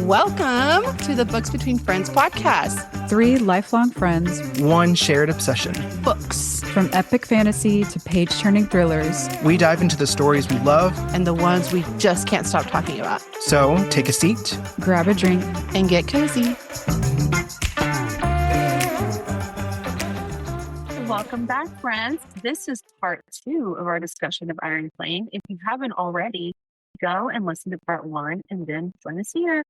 Welcome to the Books Between Friends podcast. 3 lifelong friends, one shared obsession. Books. From epic fantasy to page-turning thrillers. We dive into the stories we love And the ones we just can't stop talking about. So take a seat, Grab a drink, and get cozy. Welcome back, friends. This is part 2 of our discussion of Iron Flame. If you haven't already, go and listen to part 1 and then join us here.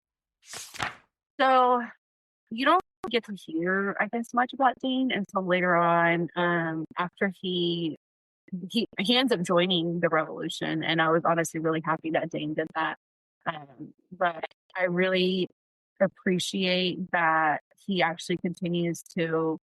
So you don't get to hear, I guess, much about Dean until later on, after he ends up joining the revolution. And I was honestly really happy that Dean did that. But I really appreciate that he actually continues to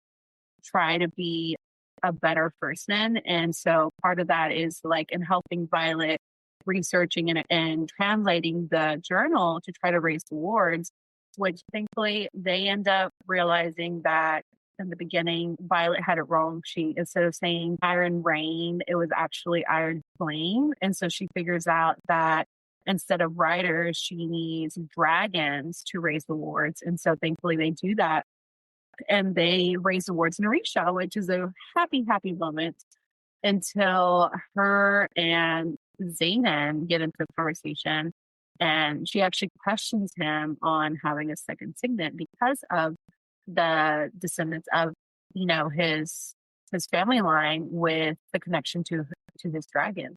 try to be a better person. And so part of that is like in helping Violet researching and translating the journal to try to raise awards, which thankfully they end up realizing that in the beginning, Violet had it wrong. She, instead of saying Iron Rain, it was actually Iron Flame. And so she figures out that instead of riders, she needs dragons to raise awards. And so thankfully they do that. And they raise awards in Orisha, which is a happy, happy moment until her and Xaden get into a conversation. And she actually questions him on having a second signet because of the descendants of, his family line with the connection to his dragon.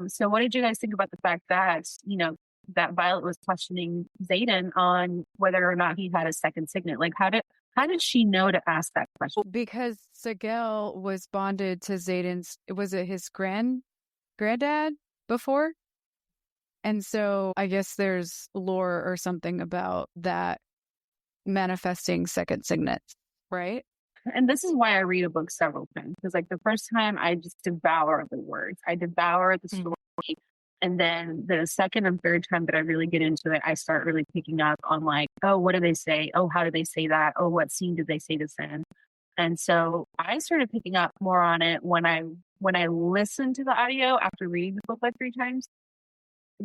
So what did you guys think about the fact that, that Violet was questioning Xaden on whether or not he had a second signet? Like, how did she know to ask that question? Because Sigel was bonded to Xaden's, was it his granddad before? And so I guess there's lore or something about that manifesting second signets, right? And this is why I read a book several times. Because like the first time I just devour the words. I devour the story. And then the second and third time that I really get into it, I start really picking up on like, oh, what do they say? Oh, how do they say that? Oh, what scene did they say this in? And so I started picking up more on it when I listened to the audio after reading the book like 3 times.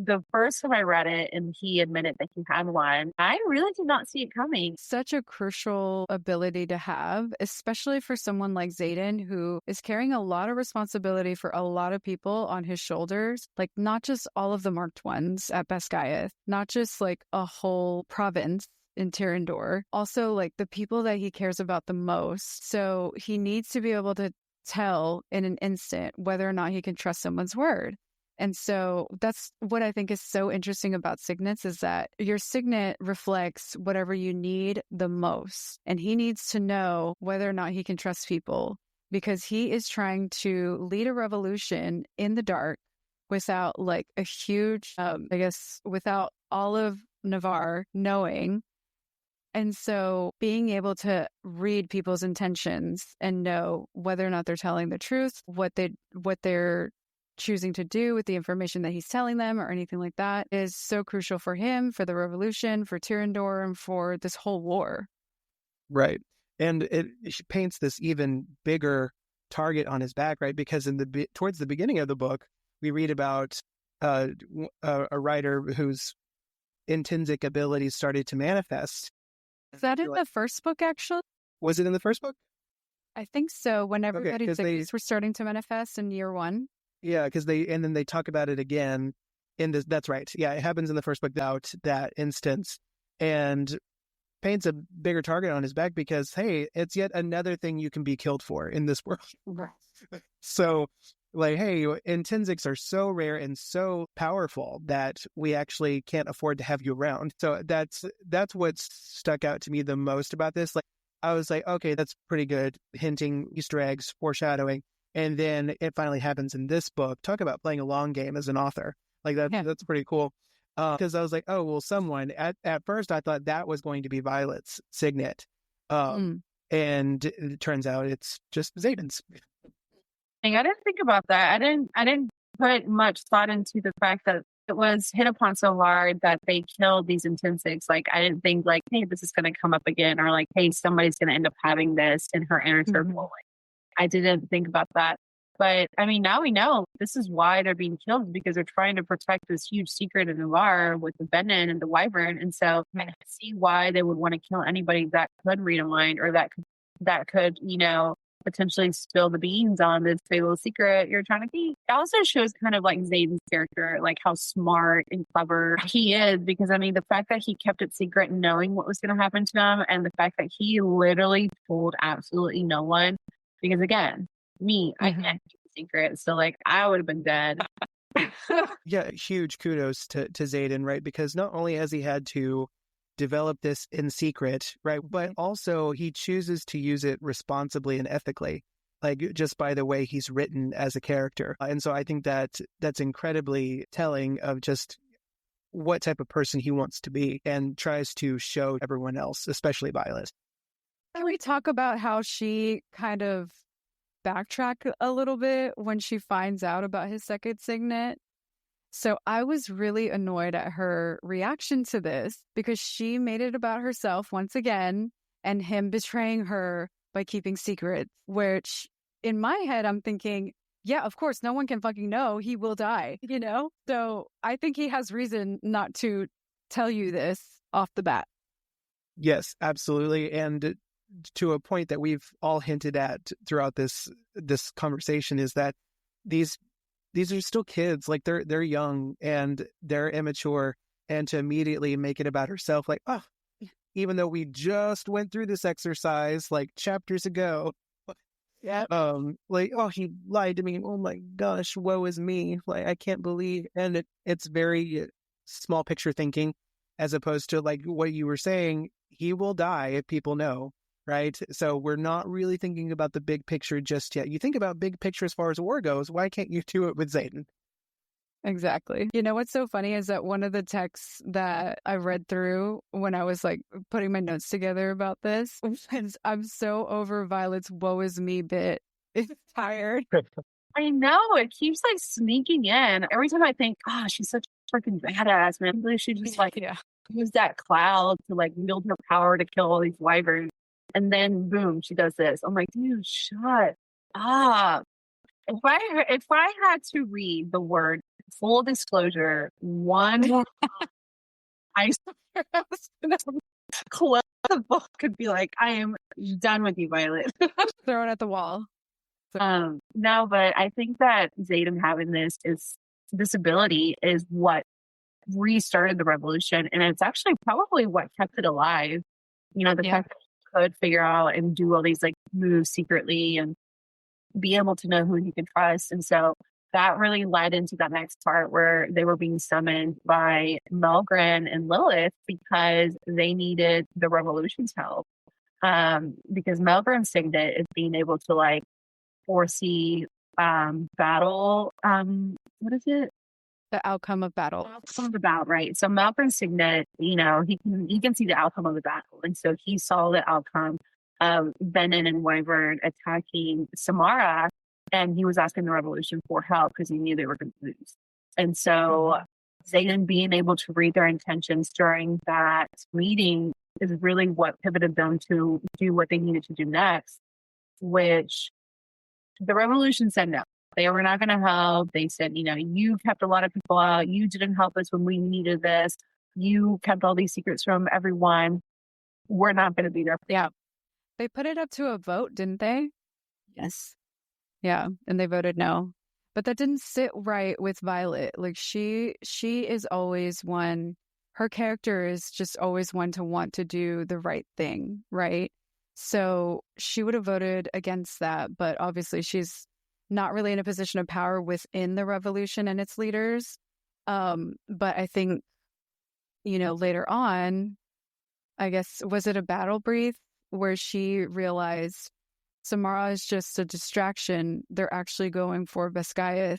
The first time I read it and he admitted that he had one, I really did not see it coming. Such a crucial ability to have, especially for someone like Xaden, who is carrying a lot of responsibility for a lot of people on his shoulders, like not just all of the marked ones at Basgiath, not just like a whole province in Tyrrendor, also like the people that he cares about the most. So he needs to be able to tell in an instant whether or not he can trust someone's word. And so that's what I think is so interesting about signets, is that your signet reflects whatever you need the most. And he needs to know whether or not he can trust people, because he is trying to lead a revolution in the dark without like a huge, without all of Navarre knowing. And so being able to read people's intentions and know whether or not they're telling the truth, what they're choosing to do with the information that he's telling them or anything like that is so crucial for him, for the revolution, for Tyrrendor, and for this whole war. Right. And it paints this even bigger target on his back, right? Because towards the beginning of the book, we read about a writer whose intrinsic abilities started to manifest. Is that in the first book, actually? Was it in the first book? I think so. When everybody's signets were starting to manifest in year 1. Yeah, because then they talk about it again in this. That's right. Yeah, it happens in the first book about that instance, and paints a bigger target on his back because, hey, it's yet another thing you can be killed for in this world. Right. So, like, hey, intrinsics are so rare and so powerful that we actually can't afford to have you around. So that's what's stuck out to me the most about this. Like, I was like, okay, that's pretty good, hinting, Easter eggs, foreshadowing. And then it finally happens in this book. Talk about playing a long game as an author. Like that's pretty cool. Because I was like, oh, well, someone at first I thought that was going to be Violet's signet. And it turns out it's just Xaden's. I didn't think about that. I didn't put much thought into the fact that it was hit upon so hard that they killed these intensics. Like, I didn't think like, hey, this is going to come up again, or like, hey, somebody's going to end up having this in her inner circle. Like, I didn't think about that. But I mean, now we know this is why they're being killed, because they're trying to protect this huge secret in Navarre with the Benin and the Wyvern. And so I can see why they would want to kill anybody that could read a mind, or that could, potentially spill the beans on this big little secret you're trying to keep. It also shows kind of like Xaden's character, like how smart and clever he is, because I mean, the fact that he kept it secret knowing what was going to happen to him, and the fact that he literally told absolutely no one, because again, I can't keep a secret. So like I would have been dead. Yeah, huge kudos to Xaden, right? Because not only has he had to develop this in secret, right, but also he chooses to use it responsibly and ethically, like just by the way he's written as a character. And so I think that that's incredibly telling of just what type of person he wants to be, and tries to show everyone else, especially Violet. Can we talk about how she kind of backtracked a little bit when she finds out about his second signet? So I was really annoyed at her reaction to this, because she made it about herself once again, and him betraying her by keeping secrets, which in my head, I'm thinking, yeah, of course, no one can fucking know. He will die, you know? So I think he has reason not to tell you this off the bat. Yes, absolutely. And to a point that we've all hinted at throughout this conversation is that these are still kids. Like they're young and they're immature, and to immediately make it about herself, like, oh, even though we just went through this exercise like chapters ago, Yeah. like, oh, he lied to me. Oh my gosh, woe is me. Like, I can't believe. And it's very small picture thinking, as opposed to like what you were saying, he will die if people know. Right. So we're not really thinking about the big picture just yet. You think about big picture as far as war goes. Why can't you do it with Xaden? Exactly. You know, what's so funny is that one of the texts that I read through when I was like putting my notes together about this was, I'm so over Violet's woe is me bit. It's tired. I know, it keeps like sneaking in. Every time I think, oh, she's such a freaking badass, man. Maybe she just like use that cloud to like wield her power to kill all these wyverns. And then boom, she does this. I'm like, dude, shut up. If I had to read the word full disclosure one more time, I swear I was gonna close the book and be like, I am done with you, Violet. Throw it at the wall. No, but I think that Xaden having this ability is what restarted the revolution, and it's actually probably what kept it alive. The fact that he could figure out and do all these like moves secretly and be able to know who he could trust. And so that really led into that next part where they were being summoned by Melgren and Lilith because they needed the revolution's help. Because Melgren's signet is being able to like foresee battle. What is it? The outcome of battle. Outcome of the battle, right? So Melgren's signet, he can see the outcome of the battle, and so he saw the outcome of Benin and Wyvern attacking Samara, and he was asking the revolution for help because he knew they were going to lose. And so Xaden being able to read their intentions during that meeting is really what pivoted them to do what they needed to do next, which the revolution said no. They were not going to help. They said, you kept a lot of people out. You didn't help us when we needed this. You kept all these secrets from everyone. We're not going to be there. Yeah. They put it up to a vote, didn't they? Yes. Yeah. And they voted no. But that didn't sit right with Violet. Like she is always one, her character is just always one to want to do the right thing, right? So she would have voted against that. But obviously she's not really in a position of power within the revolution and its leaders. But I think, later on, I guess, was it a battle brief where she realized Samara is just a distraction? They're actually going for Bascaeth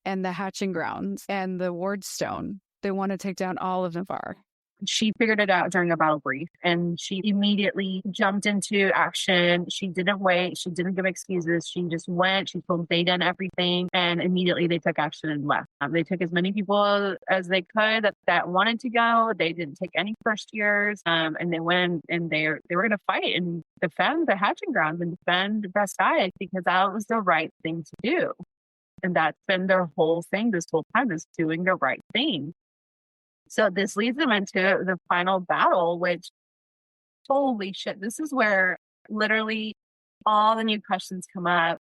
and the hatching grounds and the ward stone. They want to take down all of Navarre. She figured it out during a battle brief and she immediately jumped into action. She didn't wait. She didn't give excuses. She just went. She told Xaden everything and immediately they took action and left. They took as many people as they could that wanted to go. They didn't take any first years. And they went and they were going to fight and defend the hatching grounds and defend Versailles because that was the right thing to do. And that's been their whole thing this whole time, is doing the right thing. So this leads them into the final battle, which, holy shit, this is where literally all the new questions come up.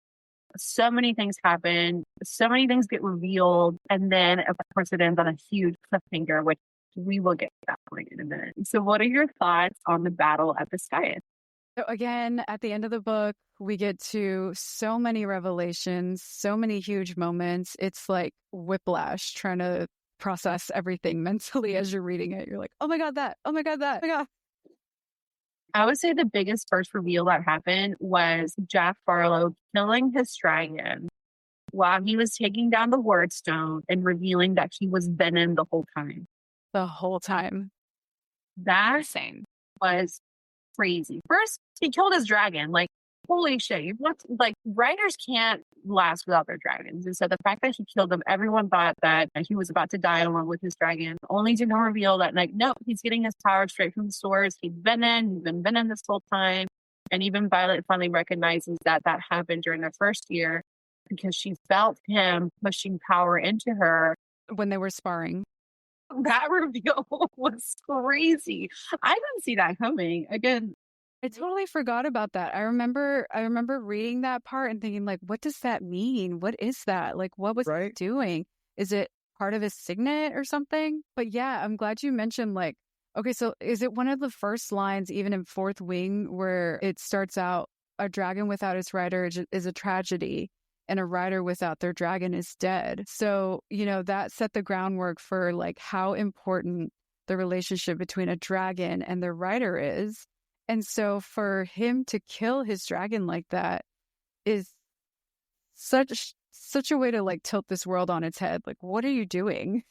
So many things happen. So many things get revealed. And then, of course, it ends on a huge cliffhanger, which we will get to that point in a minute. So what are your thoughts on the battle at the Sky? So again, at the end of the book, we get to so many revelations, so many huge moments. It's like whiplash trying to process everything mentally as you're reading it. You're like, oh my God, that, oh my God, that, oh my God. I would say the biggest first reveal that happened was Jack Barlow killing his dragon while he was taking down the word stone and revealing that he was Venom the whole time. The whole time. That Insane. was crazy. First, he killed his dragon. Like, holy shit. Writers can't last without their dragons. And so the fact that he killed them, everyone thought that he was about to die along with his dragon, only to reveal that, like, nope, he's getting his power straight from the source. He's been Venom this whole time. And even Violet finally recognizes that happened during their first year because she felt him pushing power into her. When they were sparring. That reveal was crazy. I didn't see that coming. Again, I totally forgot about that. I remember reading that part and thinking, like, what does that mean? What is that? Like, what was he doing? Is it part of his signet or something? But yeah, I'm glad you mentioned, like, okay, so is it one of the first lines, even in Fourth Wing, where it starts out, a dragon without its rider is a tragedy, and a rider without their dragon is dead. So, that set the groundwork for like how important the relationship between a dragon and their rider is. And so for him to kill his dragon like that is such a way to like tilt this world on its head. Like, what are you doing?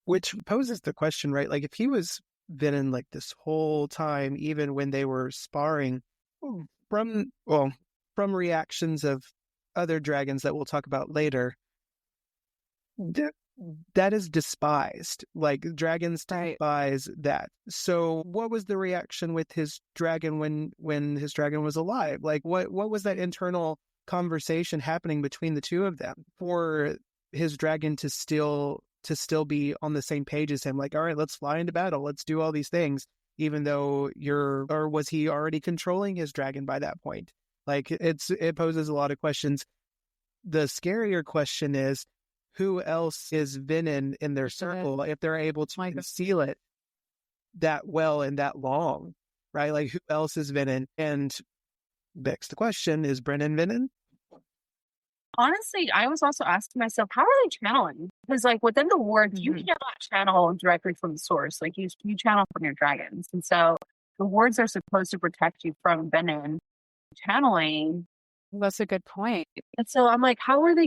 Which poses the question, right? Like, if he was Venom like this whole time, even when they were sparring, from reactions of other dragons that we'll talk about later, that is despised. Like, dragons despise that. So what was the reaction with his dragon when his dragon was alive? Like, what was that internal conversation happening between the two of them for his dragon to still be on the same page as him? Like, all right, let's fly into battle, let's do all these things, even though or was he already controlling his dragon by that point? Like, it poses a lot of questions. The scarier question is, who else is Venom in their circle if they're able to conceal it that well and that long, right? Like, who else is Venom? And begs the question, is Brennan Venom? Honestly, I was also asking myself, how are they channeling? Because, like, within the wards, you cannot channel directly from the source. Like, you channel from your dragons. And so the wards are supposed to protect you from Venom channeling. That's a good point. And so I'm like, how did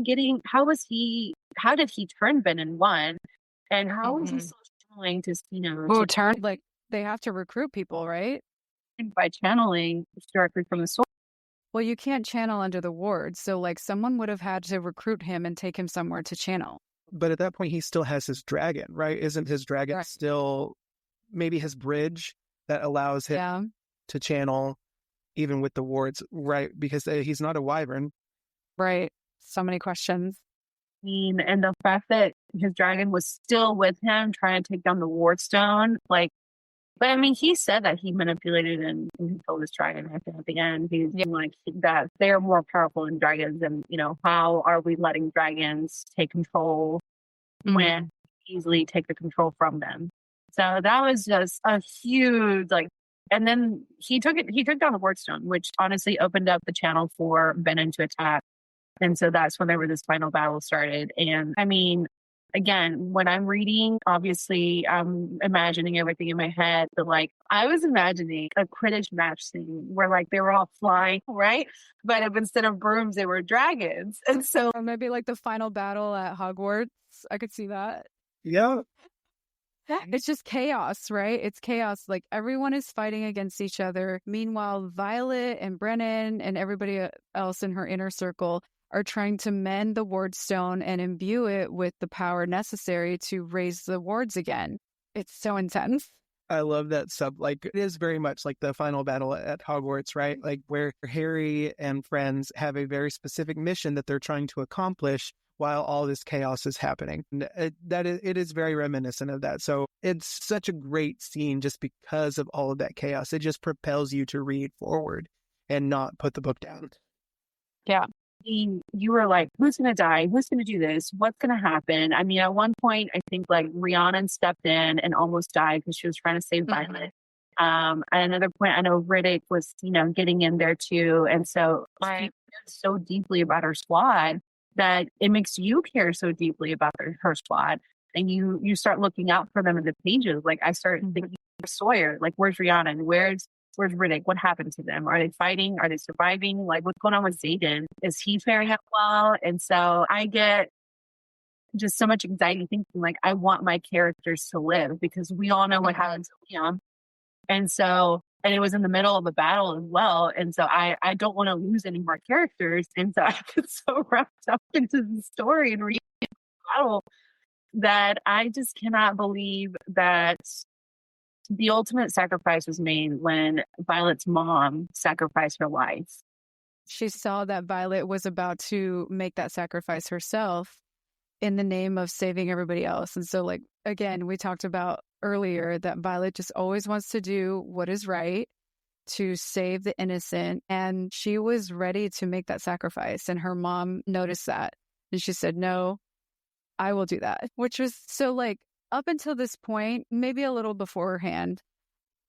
he turn Venom one? And how is he still channeling to turn? Like, they have to recruit people, right? By channeling directly from the source. Well, you can't channel under the ward. So, like, someone would have had to recruit him and take him somewhere to channel. But at that point, he still has his dragon, right? Isn't his dragon still maybe his bridge that allows him to channel even with the wards, right? Because he's not a wyvern. Right. So many questions. And the fact that his dragon was still with him trying to take down the ward stone, like, but I mean, he said that he manipulated and controlled his dragon. I think at the end, he's like that they're more powerful than dragons. And, how are we letting dragons take control when easily take the control from them? So that was just a huge, like, and then he took down the ward stone, which honestly opened up the channel for Venom to attack. And so that's whenever this final battle started. And I mean, again, when I'm reading, obviously I'm imagining everything in my head, but like I was imagining a Quidditch match scene where like they were all flying, right? But if instead of brooms, they were dragons. And so or maybe like the final battle at Hogwarts. I could see that. Yeah. It's just chaos, right? It's chaos. Like everyone is fighting against each other. Meanwhile, Violet and Brennan and everybody else in her inner circle are trying to mend the ward stone and imbue it with the power necessary to raise the wards again. It's so intense. I love that like it is very much like the final battle at Hogwarts, right? Like where Harry and friends have a very specific mission that they're trying to accomplish while all this chaos is happening. And it is very reminiscent of that. So it's such a great scene just because of all of that chaos. It just propels you to read forward and not put the book down. Yeah. You were like, who's going to die? Who's going to do this? What's going to happen? I mean, at one point, I think like Rhiannon stepped in and almost died because she was trying to save Violet. At another point, I know Riddick was, getting in there too. And so I care so deeply about her squad that it makes you care so deeply about her squad. And you start looking out for them in the pages. Like I start thinking, Sawyer, like where's Rhiannon? Where's Riddick? What happened to them? Are they fighting? Are they surviving? Like what's going on with Xaden? Is he faring out well? And so I get just so much anxiety thinking like I want my characters to live because we all know what happened to Liam. And it was in the middle of a battle as well. And so I don't want to lose any more characters. And so I get so wrapped up into the story and reading the battle that I just cannot believe that the ultimate sacrifice was made when Violet's mom sacrificed her life. She saw that Violet was about to make that sacrifice herself in the name of saving everybody else. And so, like, again, we talked about earlier that Violet just always wants to do what is right to save the innocent. And she was ready to make that sacrifice. And her mom noticed that. And she said, no, I will do that. Which was so like up until this point, maybe a little beforehand,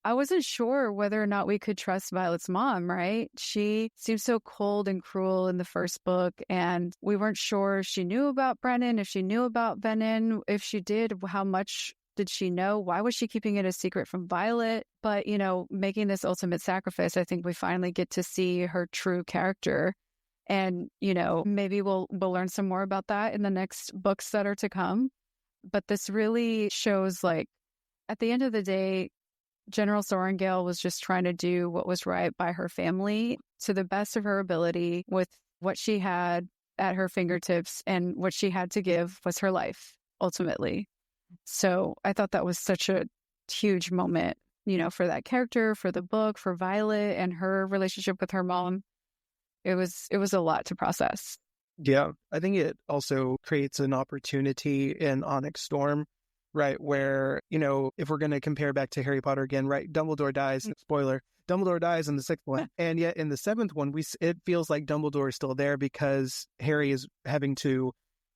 I wasn't sure whether or not we could trust Violet's mom, right? She seemed so cold and cruel in the first book, and we weren't sure if she knew about Brennan, if she knew about Venin. If she did, how much did she know? Why was she keeping it a secret from Violet? But, making this ultimate sacrifice, I think we finally get to see her true character. And, maybe we'll learn some more about that in the next books that are to come. But this really shows, like, at the end of the day, General Sorrengail was just trying to do what was right by her family to the best of her ability with what she had at her fingertips, and what she had to give was her life, ultimately. So I thought that was such a huge moment, for that character, for the book, for Violet and her relationship with her mom. It was a lot to process. Yeah, I think it also creates an opportunity in Onyx Storm, right? Where, if we're going to compare back to Harry Potter again, right? Dumbledore dies, spoiler, Dumbledore dies in the 6th one. And yet in the 7th one, it feels like Dumbledore is still there because Harry is having to,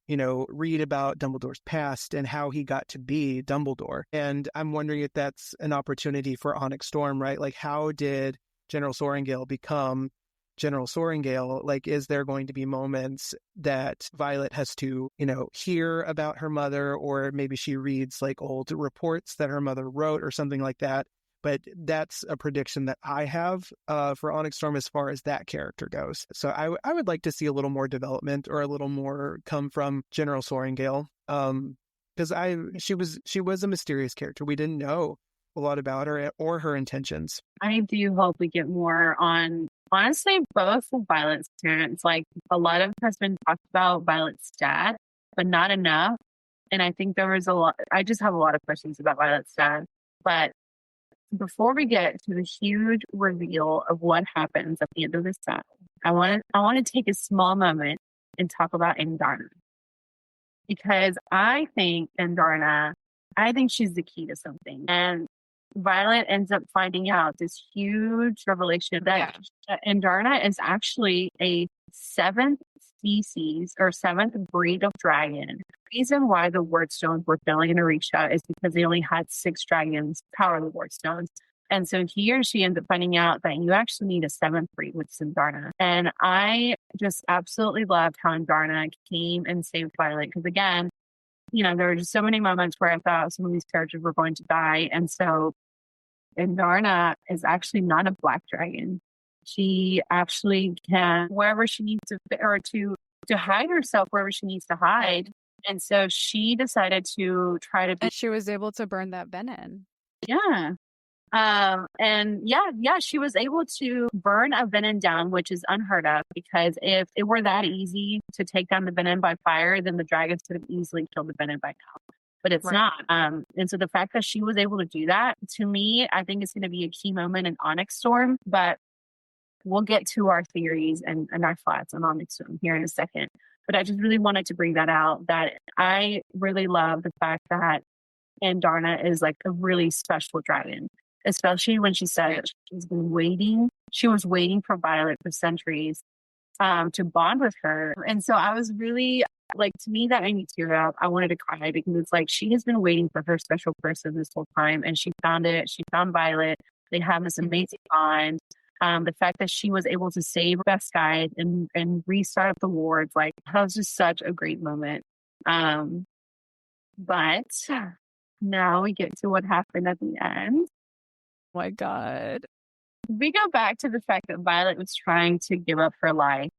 read about Dumbledore's past and how he got to be Dumbledore. And I'm wondering if that's an opportunity for Onyx Storm, right? Like, how did General Sorrengail become General Sorrengail? Like, is there going to be moments that Violet has to, hear about her mother, or maybe she reads like old reports that her mother wrote or something like that? But that's a prediction that I have for Onyx Storm as far as that character goes. So I would like to see a little more development or a little more come from General Sorrengail, because she was a mysterious character. We didn't know a lot about her or her intentions. I do hope we get more on, honestly, both of Violet's parents. Like, a lot of has been talked about Violet's dad, but not enough. And I think there was I just have a lot of questions about Violet's dad. But before we get to the huge reveal of what happens at the end of this battle, I want to take a small moment and talk about Andarna. Because I think she's the key to something. And Violet ends up finding out this huge revelation that Andarna is actually a 7th species or 7th breed of dragon. The reason why the wardstones were failing in Orisha is because they only had 6 dragons power the wardstones. And so he or she ends up finding out that you actually need a 7th breed with Andarna. And I just absolutely loved how Andarna came and saved Violet. Because again, there were just so many moments where I thought some of these characters were going to die. And so Andarna is actually not a black dragon. She actually can, wherever she needs to, or to hide herself wherever she needs to hide. And so she decided to try to be. And she was able to burn that venom. Yeah. She was able to burn a venom down, which is unheard of, because if it were that easy to take down the venom by fire, then the dragons could have easily killed the venom by now. But it's not. And so the fact that she was able to do that, to me, I think it's going to be a key moment in Onyx Storm. But we'll get to our theories and our thoughts on Onyx Storm here in a second. But I just really wanted to bring that out, that I really love the fact that Andarna is like a really special dragon, especially when she said that she's been waiting. She was waiting for Violet for centuries to bond with her. And so I was really, like, to me, that made me tear up. I wanted to cry because it's like she has been waiting for her special person this whole time, and she found it. She found Violet. They have this amazing bond. The fact that she was able to save Best Guy and restart up the wards, like, that was just such a great moment. But now we get to what happened at the end. Oh my God. We go back to the fact that Violet was trying to give up her life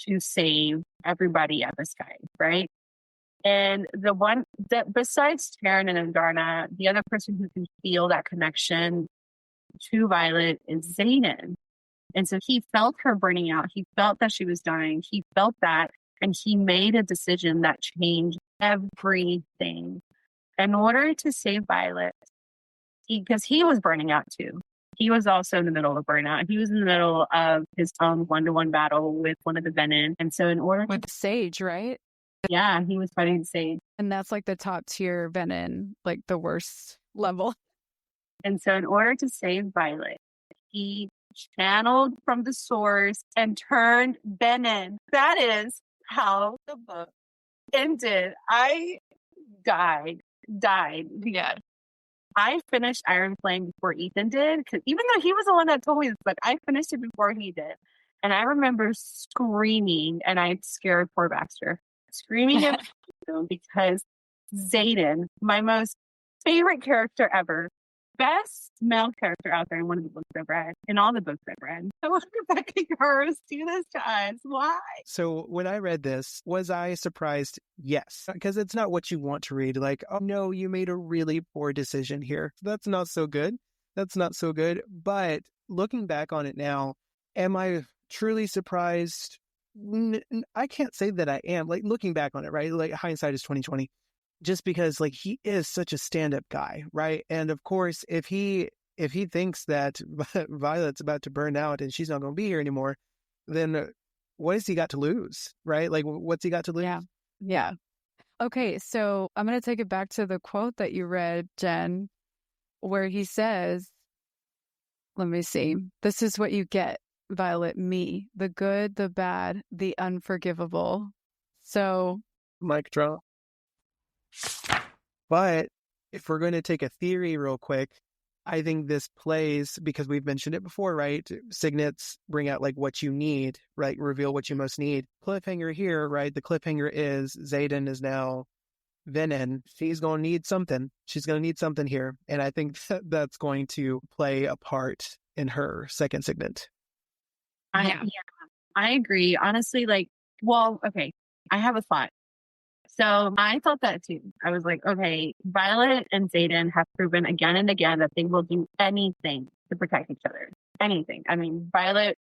to save everybody at the sky, right? And the one that besides Taryn and Andarna, the other person who can feel that connection to Violet is Xaden. And so he felt her burning out. He felt that she was dying. He felt that. And he made a decision that changed everything in order to save Violet. Because he was burning out too. He was also in the middle of burnout. He was in the middle of his own one-to-one battle with one of the Venom. And so in order with Sage, right? Yeah, he was fighting Sage. And that's like the top tier Venom, like the worst level. And so in order to save Violet, he channeled from the source and turned Venom. That is how the book ended. I died. Yeah. I finished Iron Flame before Ethan did, because even though he was the one that told me this book, I finished it before he did. And I remember screaming, and I scared poor Baxter, screaming at him because Xaden, my most favorite character ever, best male character out there in one of the books I've read, in all the books I've read. So what Rebecca Yarros do this to us? Why? So when I read this, was I surprised? Yes, because it's not what you want to read. Like, oh no, you made a really poor decision here. That's not so good. That's not so good. But looking back on it now, am I truly surprised? I can't say that I am. Like, looking back on it, right? Like, hindsight is 2020. Just because, like, he is such a stand-up guy, right? And of course, if he thinks that Violet's about to burn out and she's not going to be here anymore, then what has he got to lose, right? Like, what's he got to lose? Yeah. Okay, so I'm going to take it back to the quote that you read, Jen, where he says, let me see, this is what you get, Violet, me, the good, the bad, the unforgivable. So, Mic drop. But if we're going to take a theory real quick, I think this plays, because we've mentioned it before, right? Signets bring out like what you need, right? Reveal what you most need. Cliffhanger here, right? The cliffhanger is Xaden is now Venom. She's going to need something. She's going to need something here. And I think that's going to play a part in her second signet. I agree. Honestly, okay, I have a thought. So I thought that too. I was like, okay, Violet and Xaden have proven again and again that they will do anything to protect each other. Anything. I mean, Violet,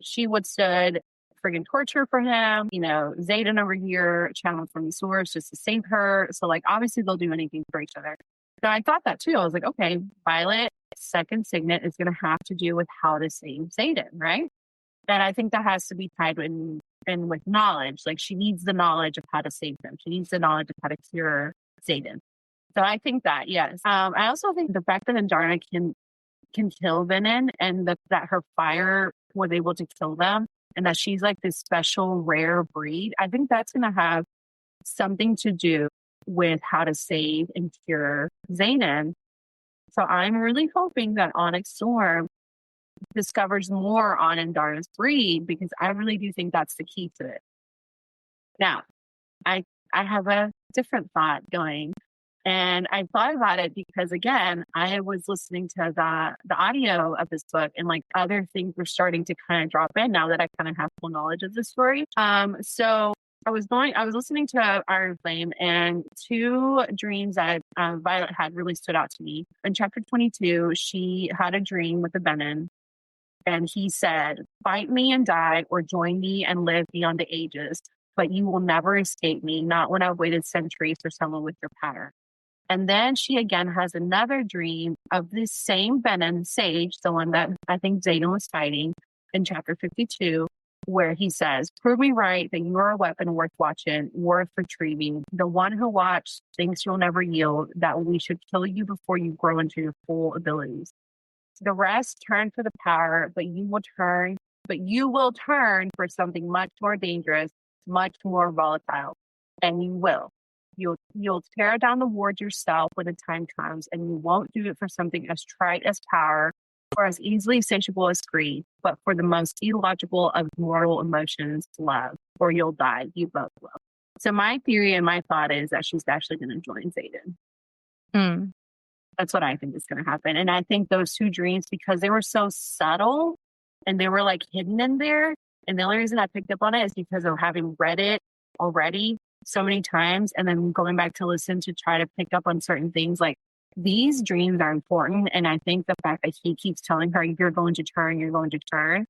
she withstood friggin' torture for him. You know, Xaden over here channeled from the source just to save her. So, like, obviously they'll do anything for each other. So I thought that too. I was like, okay, Violet's second signet is going to have to do with how to save Xaden, right? And I think that has to be tied in with knowledge. Like, she needs the knowledge of how to save them. She needs the knowledge of how to cure Xaden. So I think that, yes. I also think the fact that Andarna can kill Venom, and that her fire was able to kill them, and that she's like this special rare breed, I think that's going to have something to do with how to save and cure Xaden. So I'm really hoping that Onyx Storm discovers more on Andarna's breed, because I really do think that's the key to it. Now, I have a different thought going, and I thought about it because, again, I was listening to the audio of this book, and like other things were starting to kind of drop in now that I kind of have full knowledge of the story. So I was listening to Iron Flame, and two dreams that Violet had really stood out to me. In chapter 22, she had a dream with a Venom, and he said, "Fight me and die, or join me and live beyond the ages. But you will never escape me, not when I've waited centuries for someone with your power." And then she again has another dream of this same Venom Sage, the one that I think Xaden was fighting in chapter 52, where he says, "Prove me right that you are a weapon worth watching, worth retrieving. The one who watched thinks you'll never yield, that we should kill you before you grow into your full abilities. The rest turn for the power, but you will turn for something much more dangerous, much more volatile. And you will. You'll tear down the wards yourself when the time comes, and you won't do it for something as trite as power or as easily satiable as greed, but for the most illogical of mortal emotions, love, or you'll die. You both will." So my theory and my thought is that she's actually going to join Xaden. Mm. That's what I think is going to happen. And I think those two dreams, because they were so subtle and they were like hidden in there. And the only reason I picked up on it is because of having read it already so many times and then going back to listen to try to pick up on certain things. Like, these dreams are important. And I think the fact that he keeps telling her, you're going to turn,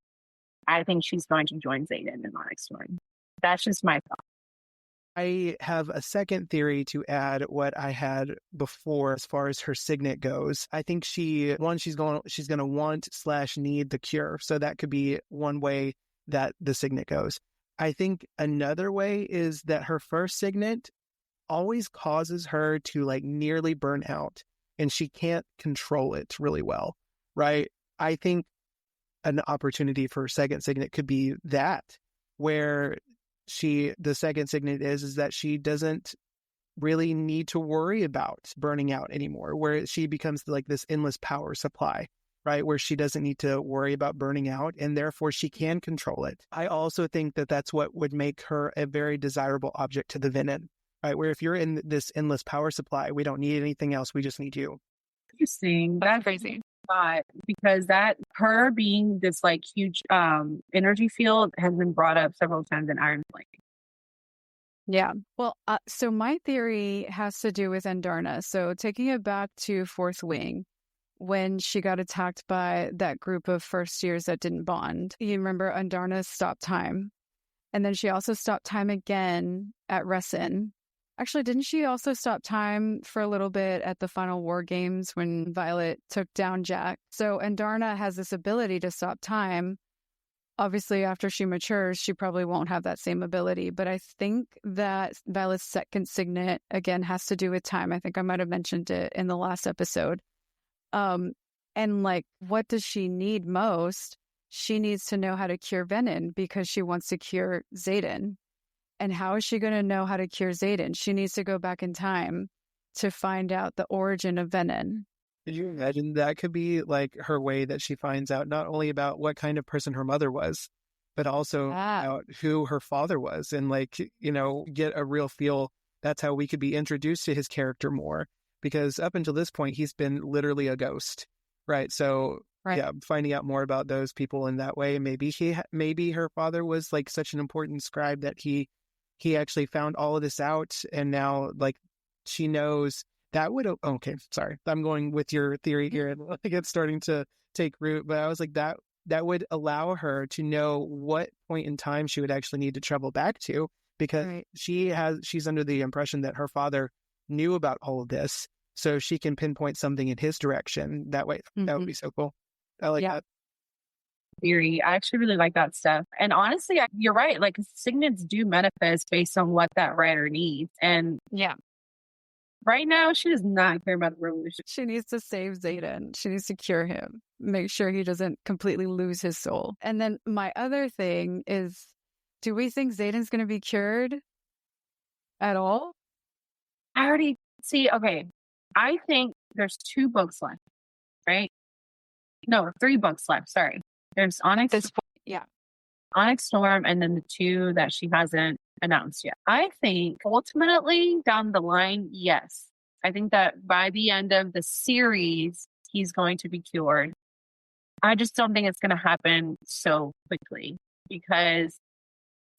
I think she's going to join Xaden in the next one. That's just my thought. I have a second theory to add what I had before as far as her signet goes. I think she's going to want/need the cure. So that could be one way that the signet goes. I think another way is that her first signet always causes her to like nearly burn out, and she can't control it really well, right? I think an opportunity for her second signet could be that, where the second signet is that she doesn't really need to worry about burning out anymore, where she becomes like this endless power supply, right? Where she doesn't need to worry about burning out, and therefore she can control it. I also think that that's what would make her a very desirable object to the Venom, right? Where if you're in this endless power supply, we don't need anything else. We just need you. Interesting. That's crazy. Because that her being this like huge energy field has been brought up several times in Iron Flame. Yeah. Well, so my theory has to do with Andarna. So taking it back to Fourth Wing, when she got attacked by that group of first years that didn't bond. You remember Andarna stopped time. And then she also stopped time again at Resin. Actually, didn't she also stop time for a little bit at the final War Games when Violet took down Jack? So Andarna has this ability to stop time. Obviously, after she matures, she probably won't have that same ability. But I think that Violet's second signet, again, has to do with time. I think I might have mentioned it in the last episode. And like, what does she need most? She needs to know how to cure Venom because she wants to cure Xaden. And how is she going to know how to cure Xaden? She needs to go back in time to find out the origin of Venom. Could you imagine that could be like her way that she finds out not only about what kind of person her mother was, but also about who her father was, and like, get a real feel. That's how we could be introduced to his character more, because up until this point, he's been literally a ghost, right? So yeah, finding out more about those people in that way. Maybe her father was like such an important scribe that he actually found all of this out, and now like she knows. That would, okay, sorry. I'm going with your theory here, and I think it's starting to take root, but I was like, that would allow her to know what point in time she would actually need to travel back to, because she's under the impression that her father knew about all of this, so she can pinpoint something in his direction. That way, that would be so cool. I like that. Theory. I actually really like that stuff. And honestly, you're right. Like, signets do manifest based on what that writer needs. And yeah. Right now, she does not care about the revolution. She needs to save Xaden. She needs to cure him. Make sure he doesn't completely lose his soul. And then my other thing is, do we think Xaden's going to be cured at all? Okay. I think there's 2 books left, right? No, 3 books left. Sorry. There's Onyx. Onyx Storm, and then the 2 that she hasn't announced yet. I think ultimately down the line, yes. I think that by the end of the series, he's going to be cured. I just don't think it's going to happen so quickly, because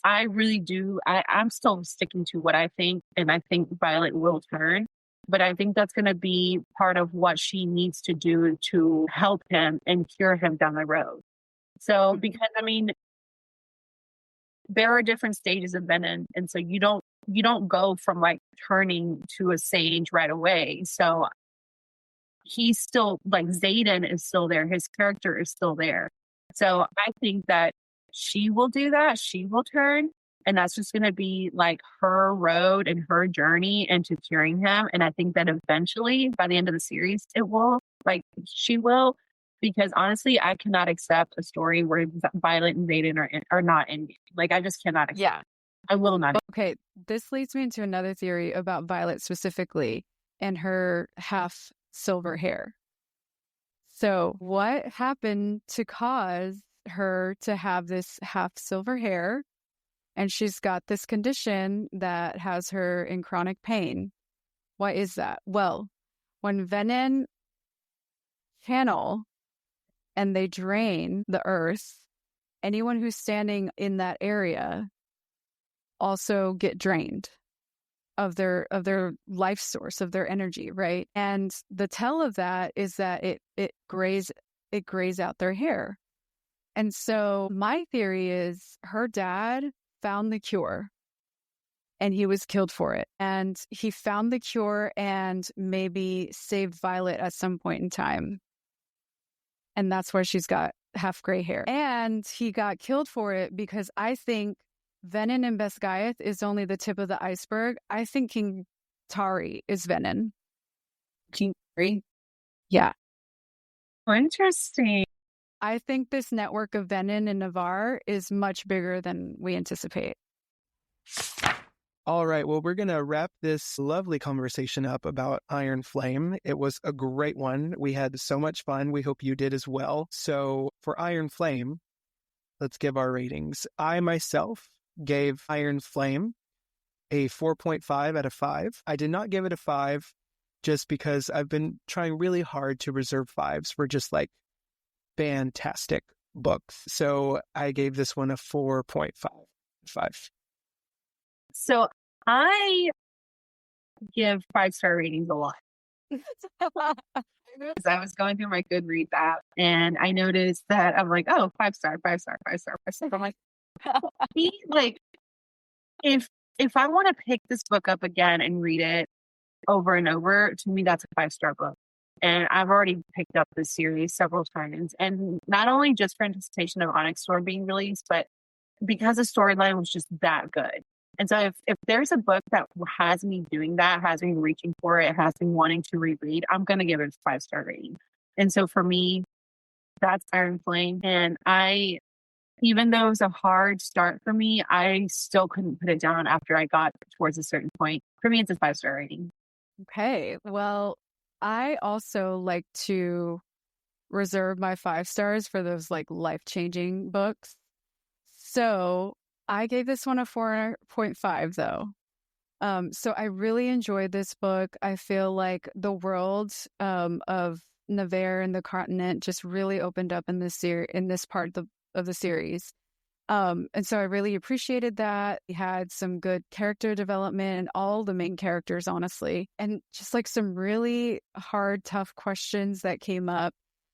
I really do. I'm still sticking to what I think, and I think Violet will turn. But I think that's going to be part of what she needs to do to help him and cure him down the road. So, because I mean, there are different stages of venom, and so you don't go from like turning to a sage right away. So he's still like Xaden is still there. His character is still there. So I think that she will do that. She will turn. And that's just going to be like her road and her journey into curing him. And I think that eventually by the end of the series, it will, like, she will, because honestly, I cannot accept a story where Violet and Xaden are not in. Like, I just cannot accept. Yeah. I will not. Okay. This leads me into another theory about Violet specifically and her half silver hair. So, what happened to cause her to have this half silver hair? And she's got this condition that has her in chronic pain. Why is that? Well, when venom channel and they drain the earth, anyone who's standing in that area also get drained of their life source, of their energy, right? And the tell of that is that it grays out their hair. And so my theory is her dad found the cure and he was killed for it. And he found the cure and maybe saved Violet at some point in time. And that's why she's got half gray hair. And he got killed for it because I think Venom and Basgiath is only the tip of the iceberg. I think King Tari is Venom. King Tari? Yeah. Interesting. I think this network of Venom and Navarre is much bigger than we anticipate. All right. Well, we're going to wrap this lovely conversation up about Iron Flame. It was a great one. We had so much fun. We hope you did as well. So for Iron Flame, let's give our ratings. I myself gave Iron Flame a 4.5 out of 5. I did not give it a 5 just because I've been trying really hard to reserve 5s for just like fantastic books. So I gave this one a 4.5. So I give 5-star ratings a lot. Because I was going through my Goodreads app and I noticed that I'm like, oh, 5-star, 5-star, 5-star, 5-star. I'm like, like if I want to pick this book up again and read it over and over, to me that's a 5-star book. And I've already picked up this series several times. And not only just for anticipation of Onyx Storm being released, but because the storyline was just that good. And so if there's a book that has me doing that, has me reaching for it, has me wanting to reread, I'm going to give it a 5-star rating. And so for me, that's Iron Flame. And even though it was a hard start for me, I still couldn't put it down after I got towards a certain point. For me, it's a 5-star rating. Okay. Well, I also like to reserve my 5 stars for those like life-changing books. So I gave this one a 4.5 though. So I really enjoyed this book. I feel like the world of Navarre and the continent just really opened up in this part of the series. And so I really appreciated that. We had some good character development and all the main characters, honestly, and just like some really hard, tough questions that came up.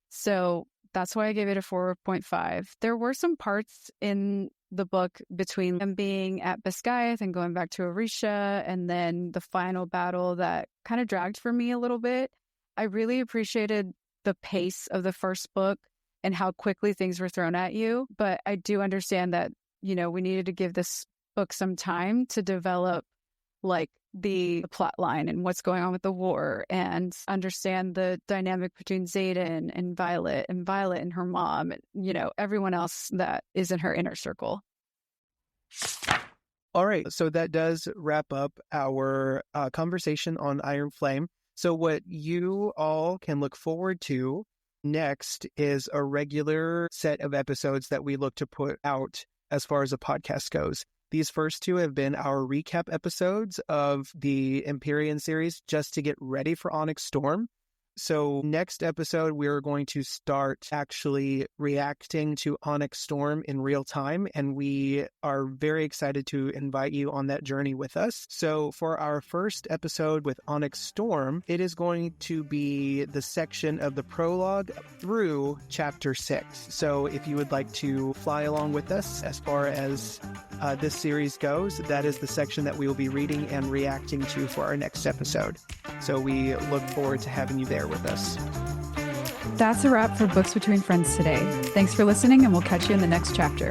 So that's why I gave it a 4.5. There were some parts in the book between them being at Basgiath and going back to Orisha and then the final battle that kind of dragged for me a little bit. I really appreciated the pace of the first book and how quickly things were thrown at you. But I do understand that, we needed to give this book some time to develop like the plot line and what's going on with the war and understand the dynamic between Xaden and Violet and her mom and, everyone else that is in her inner circle. All right. So that does wrap up our conversation on Iron Flame. So what you all can look forward to next is a regular set of episodes that we look to put out as far as a podcast goes. These first 2 have been our recap episodes of the Empyrean series just to get ready for Onyx Storm. So next episode, we're going to start actually reacting to Onyx Storm in real time, and we are very excited to invite you on that journey with us. So for our first episode with Onyx Storm, it is going to be the section of the prologue through chapter 6. So if you would like to fly along with us as far as this series goes, that is the section that we will be reading and reacting to for our next episode. So we look forward to having you there with us. That's a wrap for Books Between Friends today. Thanks for listening, and we'll catch you in the next chapter.